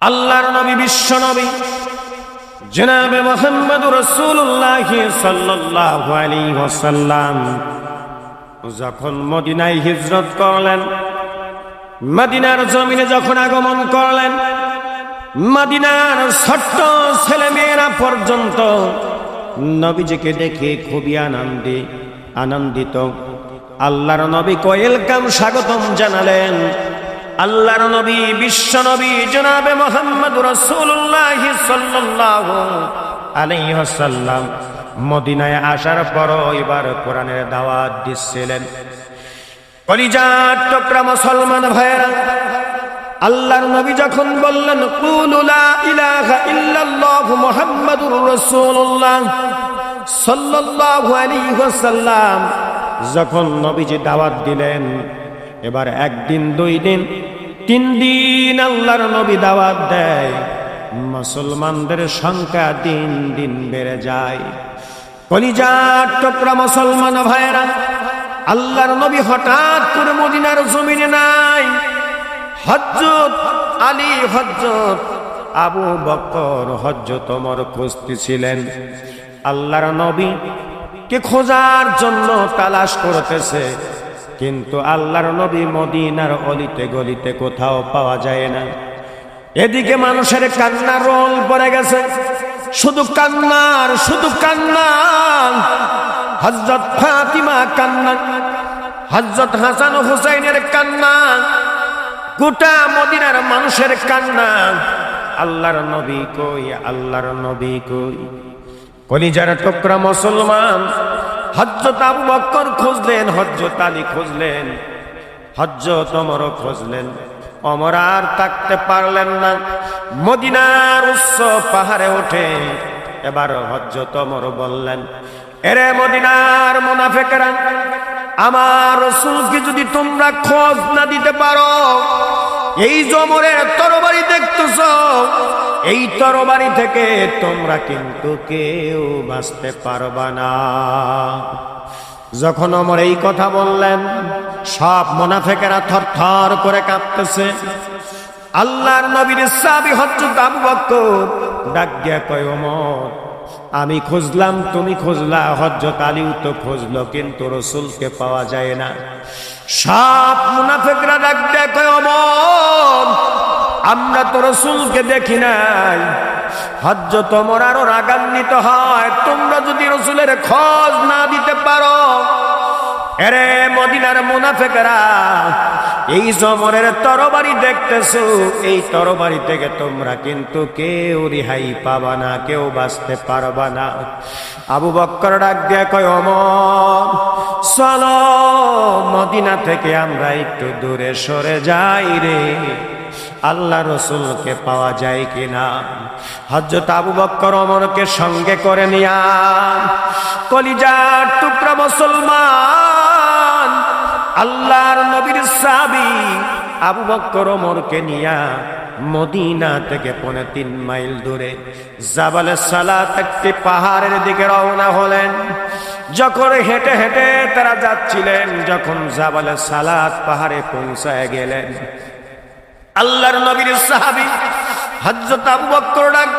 আল্লাহর নবী বিশ্ব নবী জনাবে মুহাম্মদুর রাসূলুল্লাহ সাল্লাল্লাহু আলাইহি ওয়াসাল্লাম যখন মদিনায় হিজরত করলেন, মদিনার জমিনে যখন আগমন করলেন, মদিনার ছোট্ট ছেলেমেয়েরা পর্যন্ত নবীজিকে দেখে খুবই আনন্দিত। আল্লাহর নবী ওয়েলকাম, স্বাগতম জানালেন। আল্লাহর নবী বিশ্ব নবী জনাবে মুহাম্মদুর রাসূলুল্লাহ সাল্লাল্লাহু আলাইহি ওয়াসাল্লাম মদিনায় আসার পর এবার কোরআনের দাওয়াত দিচ্ছিলেন। কলিজার টুকরা মুসলমান ভাইরা, আল্লাহর নবী যখন বললেন কুলু লা ইলাহা ইল্লাল্লাহু মুহাম্মাদুর রাসূলুল্লাহ সাল্লাল্লাহু আলাইহি ওয়াসাল্লাম, যখন নবীজি দাওয়াত দিলেন, এবার একদিন, 2 দিন, 3 দিন আল্লাহর নবী দাওয়াত দেয়, মুসলমানদের সংখ্যা দিন দিন বেড়ে যায়। কলিজার টুকরা মুসলমান ভাইরা, আল্লাহর নবী হঠাৎ করে মদিনার জমিনে নাই। হযরত আলী, হযরত আবু বকর, হযরত ওমর খুঁজতেছিলেন। আল্লাহর নবী কে খোঁজার জন্য তালাশ করতেছে, কিন্তু আল্লাহর নবী মদিনার অলিতে গলিতে কোথাও পাওয়া যায় না। এদিকে মানুষের কান্নার রোল পড়ে গেছে, শুধু কান্না। হযরত ফাতিমা কান্না, হযরত হাসান হুসাইনের কান্না, গোটা মদিনার মানুষের কান্না। আল্লাহর নবী কই, আল্লাহর নবী কই? কলিজার টুকরা মুসলমান, হযরত আবু বকর খুঁজলেন, হযরত আলী খুঁজলেন, হযরত ওমর খুঁজলেন। ওমর আর থাকতে পারলেন না, মদিনার উচ্চ পাহাড়ে ওঠে। এবার হযরত ওমর বললেন, এরে মদিনার মুনাফিকরা, আমার রাসূলকে যদি তোমরা খোঁজ না দিতে পারো, এই জমরের তরবারি দেখতেছ, এই তরবারি থেকে তোমরা কিন্তু কেউ বাঁচতে পারবা না। যখন ওমর এই কথা বললেন, সব মুনাফিকেরা থরথর করে কাঁপতেছে। আল্লাহর নবীর সাহাবী হযরত আবু বকর ডাক দিয়া কয়, ওমর, আমি খুঁজলাম, তুমি খুঁজলা, হযরত আলীও তো খুঁজলো, কিন্তু রাসূলকে পাওয়া যায় না। সব মুনাফিকরা ডাক দিয়া কয়, ওমর, আমরা তো রাসূলকে দেখি নাই। হযরত ওমর আরো রাগান্বিত হয়, তোমরা যদি রাসূলের খোঁজ না দিতে পারো, এরে মদিনার মুনাফিকরা, এই জমরের তরবারি দেখতেছো, এই তরবারি থেকে তোমরা কিন্তু কেউ রেহাই পাবা না, কেউ বাঁচতে পারবা না। আবু বকর ডাক দিয়ে কয়, ওমর, চলো মদিনা থেকে আমরা একটু দূরে সরে যাই রে, আল্লাহ রসুলকে পাওয়া যায় কিনা। হযরত আবু বকর ওমরকে সঙ্গে করে নিয়া, কলিজার টুকরা মুসলমান, আল্লাহর নবীর সাহাবী আবু বকর ওমরকে নিয়া মদিনা থেকে 3.5 মাইল দূরে জাবালে সালাত, একটি পাহাড়ের দিকে রওনা হলেন। যখন হেঁটে হেঁটে তারা যাচ্ছিলেন, যখন জাবালে সালাত পাহাড়ে পৌঁছায় গেলেন, আল্লাহর নবীর সাহাবী হযরত আবু বকর ডাক,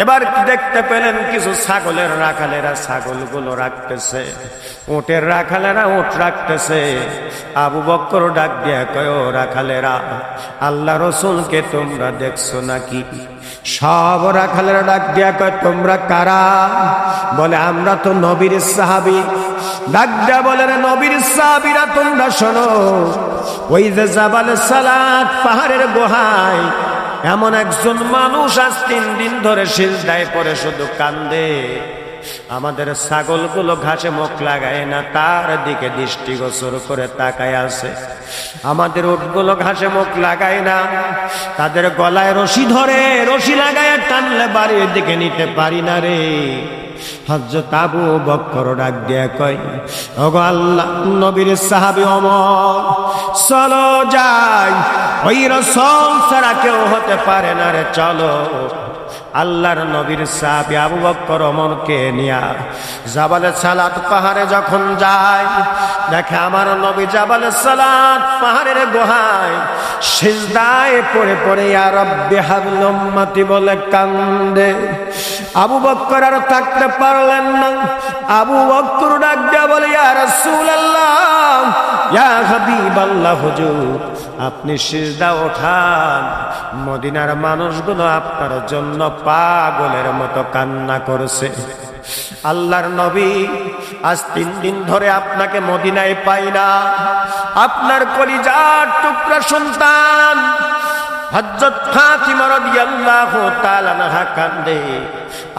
এবার দেখতে পেলেন কিছু ছাগলের রাখালেরা ছাগলগুলো রাখতেছে, উটের রাখালেরা উট রাখতেছে। আবু বকর ডাক দিয়া কয়, ও রাখালেরা, আল্লাহ রসুলকে তোমরা দেখছো নাকি? সব রাখালেরা ডাক দিয়া কয়, তোমরা কারা? বলে, আমরা তো নবীর সাহাবী। ডাক দিয়া বলে, নবীর সাহাবীরা তোমরা শোনো, ওই যে জাবালে সালাত পাহাড়ের গুহায় এমন একজন মানুষ আজ 3 দিন ধরে সিজদায় পড়ে শুধু কান্দে। আমাদের ছাগলগুলো ঘাসে মুখ লাগায় না, তার দিকে দৃষ্টিগোচর করে তাকায় আছে। আমাদের উটগুলো ঘাসে মুখ লাগায় না, তাদের গলায় রশি ধরে, রশি লাগায় টানলে বাড়ির দিকে নিতে পারি না রে। হযরত আবু বকর ডাক দিয়া কয়, ওগো আল্লাহ নবীর সাহাবী ওমর, চলো যাই, ওই রাসূল ছাড়া কেউ হতে পারে না রে, চলো। আল্লাহর নবীর সাহাবী আবু বকর ওমরকে নিয়া জাবালে সালাত পাহাড়ে যখন যায়, দেখে আমার নবী জাবালে সালাত পাহাড়ের গুহায় সিজদায় পড়ে পড়ে ইয়া রাব্বি হাবল উম্মতি বলে কান্দে। আবু বকর আর থাকতে পারলেন না। আবু বকর ডাক দিয়া বলে ইয়া রাসূলুল্লাহ, ইয়া হাবিবাল্লাহ, হুজুর আপনি সিজদা ওঠান, মদিনার মানুষগুলো আপনার জন্য পাগলের মতো কান্না করছে। আল্লাহর নবী, আজ 3 দিন ধরে আপনাকে মদিনায় পাই না। আপনার কলিজার টুকরা সন্তান হযরত ফাতিমা রাদিয়াল্লাহু তাআলা আনহা কান্দে,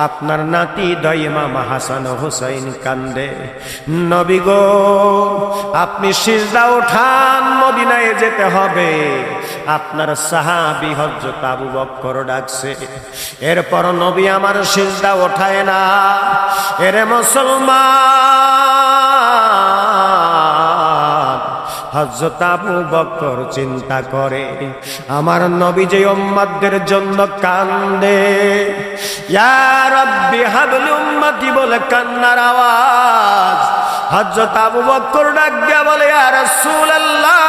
আপনার নাতি ইমাম হাসান হুসাইন কান্দে। নবী গো, আপনি সিজদা ওঠান, মদিনায় যেতে হবে। আপনার সাহাবী হযরত আবু বকর ডাকছে। এরপর নবী আমার সিজদা ওঠায় না। এরে মুসলমান, হযরত আবু বকর চিন্তা করে আমার নবী যে উম্মতদের জন্য কান্দে, ইয়া রাব্বি হাবলি উম্মতি বলে কান্নার আওয়াজ। হযরত আবু বকর ডাক দিয়া বলে ইয়া রাসূলুল্লাহ,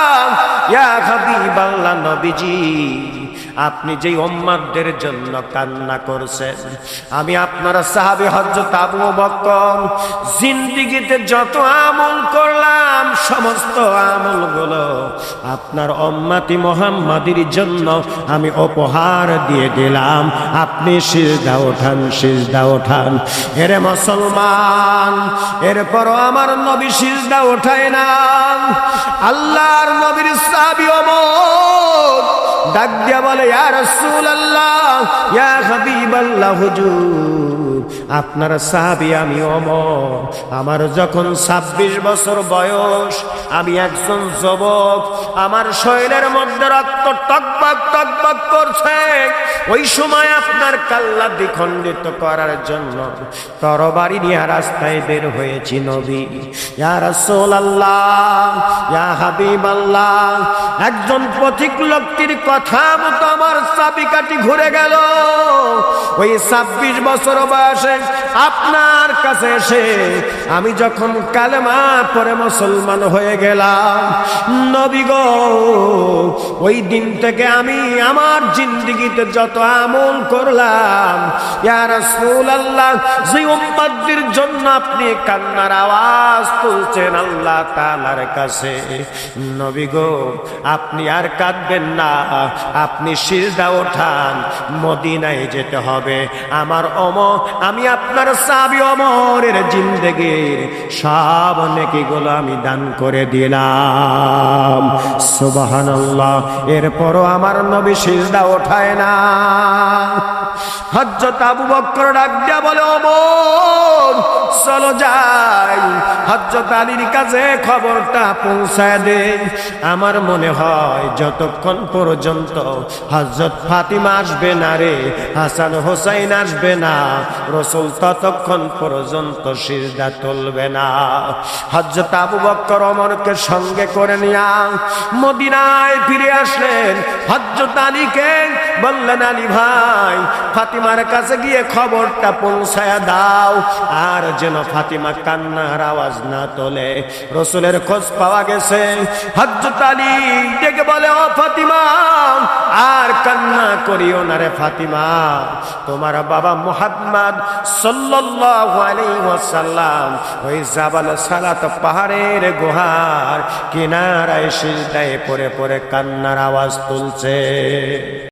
ইয়া হাবিবাল্লাহ, নবীজি আপনি যেই উম্মতদের জন্য কান্না করছেন, আমি আপনার সাহাবী হযরত আবু বকর জিন্দেগিতে যত আমল করলাম সমস্ত আমলগুলো আপনার উম্মতি মুহাম্মাদের জন্য আমি উপহার দিয়ে দিলাম। আপনি সিজদা ওঠান, সিজদা ওঠান। এরে মুসলমান, এরপরও আমার নবী সিজদা ওঠায় না। আল্লাহর নবীর সাহাবী ওমর ডাক দিয়া বলে ইয়া রাসূলুল্লাহ, ইয়া হাবিবাল্লাহ, হুজুর আপনার সাহাবী আমি ওমর। আমার যখন 26 বছর বয়স, আমি একজন যুবক, আমার শরীরের মধ্যে রক্ত টকবক টকবক করছে। ওই সময় আপনার কাল্লা দ্বিখণ্ডিত করার জন্য তরবারি নিয়ে রাস্তায় বের হয়েছি নবী। ইয়া রাসূলুল্লাহ, ইয়া হাবিবাল্লাহ, একজন পথিক লোকটির কথা মতো আমার চাবিকাঠি ঘুরে গেল। ওই 26 বছর বয়সে আপনার কাছে এসে আমি যখন কালেমা পড়ে মুসলমান হয়ে গেলাম, নবী গো, ওই দিন থেকে আমি আমার জিন্দেগিতে যত আমল করলাম, ইয়া রাসূলুল্লাহ, যে উম্মতদের জন্য আপনি কান্নার আওয়াজ তুলছেন আল্লাহ তাআলার কাছে, নবী গো আপনি আর কাঁদবেন না, আপনি সিজদা ওঠান, মদিনায় যেতে হবে। আমার আমি আপনার সাহাবী ওমরের জিন্দেগির সব নেকিগুলো আমি দান করে দিলাম। সুবহানাল্লাহ। এরপরও আমার নবী সিজদা ওঠায় না। হযরত আবু বকর ডাক দিয়া বলে ওমর চলো যাই, হযরত আলীর কাছে খবরটা পৌঁছায় দে। আমার মনে হয় যতক্ষণ পর্যন্ত হযরত ফাতিমা আসবে না রে, হাসান হোসাইন আসবে না, রাসূল ততক্ষণ পর্যন্ত সিজদা তুলবে না। হযরত আবু বকর ওমরকে সঙ্গে করে নিয়া মদিনায় ফিরে আসলেন। হযরত আলীকে বললেন, আলী ভাই, ফাতিমার কাছে গিয়ে খবরটা পৌঁছায়া দাও, আর যেন ফাতিমা কান্নার আওয়াজ না তোলে। রাসূলের খোঁজ পাওয়া গেছে। হযরত আলী ডেকে বলে, ও ফাতিমা, আর কান্না করিও না রে ফাতিমা, তোমার বাবা মুহাম্মদ সাল্লাল্লাহু আলাইহি ওয়াসাল্লাম ওই জাবাল সালাত পাহাড়ের গুহার কিনারায় সিজদায় পড়ে পড়ে কান্নার আওয়াজ তুলছে।